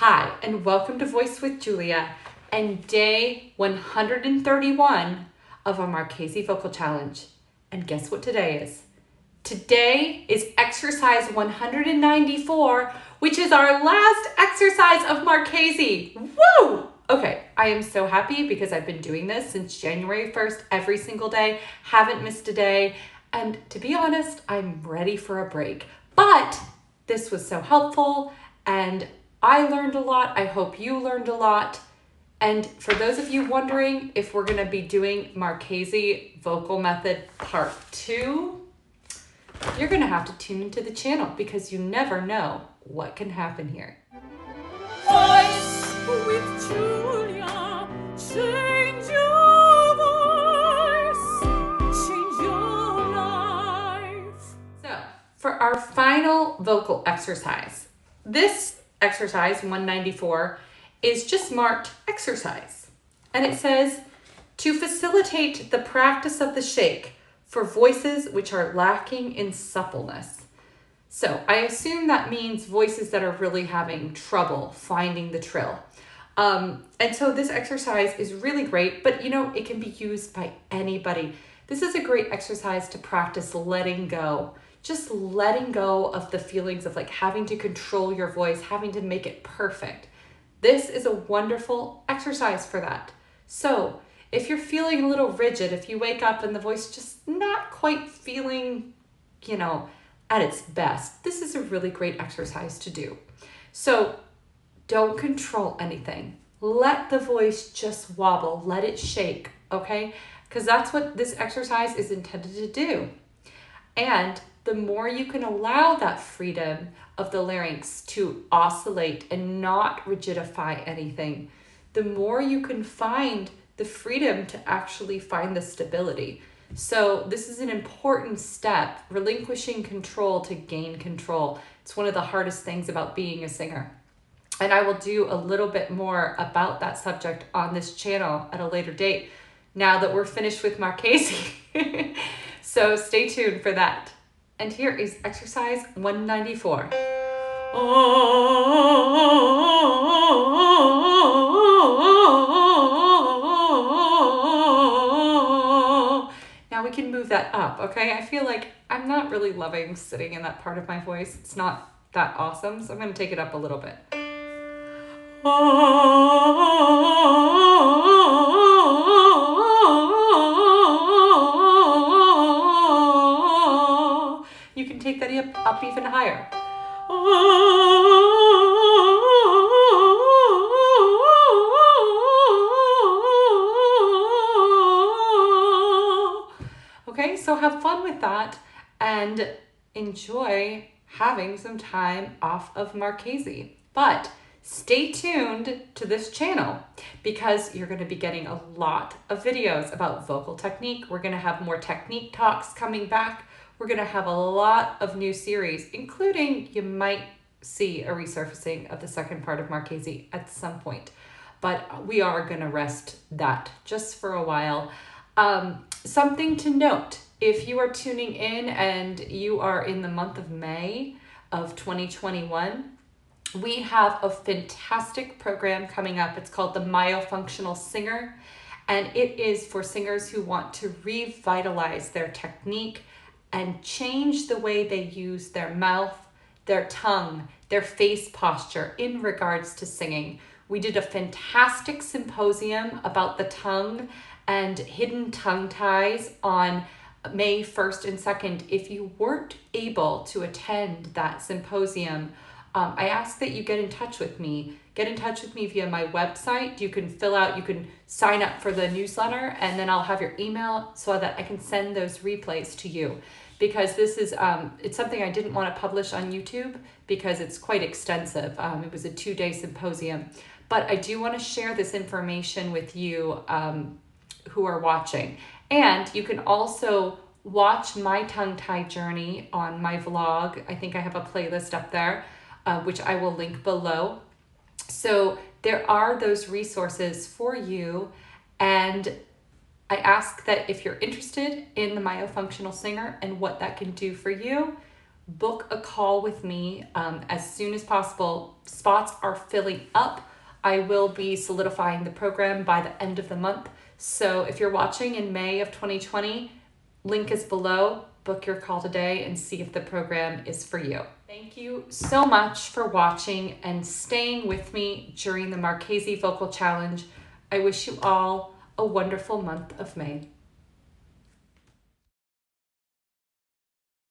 Hi, and welcome to Voice with Julia and day 131 of our Marchesi Vocal Challenge. And guess what today is? Today is exercise 194, which is our last exercise of Marchesi. Woo! Okay, I am so happy because I've been doing this since January 1st every single day, haven't missed a day, and to be honest, I'm ready for a break. But this was so helpful and I learned a lot. I hope you learned a lot. And for those of you wondering if we're going to be doing Marchesi Vocal Method Part 2, you're going to have to tune into the channel because you never know what can happen here. Voice with Julia, change your voice, change your life. So, for our final vocal exercise, this exercise 194 is just marked exercise. And it says, to facilitate the practice of the shake for voices which are lacking in suppleness. So I assume that means voices that are really having trouble finding the trill. And so this exercise is really great, but it can be used by anybody. This is a great exercise to practice letting go. Just letting go of the feelings of like having to control your voice, having to make it perfect. This is a wonderful exercise for that. So if you're feeling a little rigid, if you wake up and the voice just not quite feeling, at its best, this is a really great exercise to do. So don't control anything. Let the voice just wobble, let it shake, okay? Because that's what this exercise is intended to do. And the more you can allow that freedom of the larynx to oscillate and not rigidify anything, the more you can find the freedom to actually find the stability. So this is an important step, relinquishing control to gain control. It's one of the hardest things about being a singer. And I will do a little bit more about that subject on this channel at a later date, now that we're finished with Marchesi. So stay tuned for that. And here is exercise 194. Now we can move that up, okay? I feel like I'm not really loving sitting in that part of my voice. It's not that awesome, so I'm going to take it up a little bit. You can take that up even higher. Okay, so have fun with that and enjoy having some time off of Marchesi. But stay tuned to this channel because you're going to be getting a lot of videos about vocal technique. We're going to have more technique talks coming back. We're going to have a lot of new series, including you might see a resurfacing of the second part of Marchesi at some point. But we are going to rest that just for a while. Something to note, if you are tuning in and you are in the month of May of 2021, we have a fantastic program coming up. It's called the Myofunctional Singer, and it is for singers who want to revitalize their technique and change the way they use their mouth, their tongue, their face posture in regards to singing. We did a fantastic symposium about the tongue and hidden tongue ties on May 1st and 2nd. If you weren't able to attend that symposium, I ask that you get in touch with me. Get in touch with me via my website. You can sign up for the newsletter, and then I'll have your email so that I can send those replays to you. Because this is, it's something I didn't want to publish on YouTube because it's quite extensive. It was a 2-day symposium. But I do want to share this information with you who are watching. And you can also watch my tongue tie journey on my vlog. I think I have a playlist up there, which I will link below. So there are those resources for you. And I ask that if you're interested in the Myofunctional Singer and what that can do for you, book a call with me as soon as possible. Spots are filling up. I will be solidifying the program by the end of the month. So if you're watching in May of 2020, link is below. Book your call today and see if the program is for you. Thank you so much for watching and staying with me during the Marchesi Vocal Challenge. I wish you all a wonderful month of May.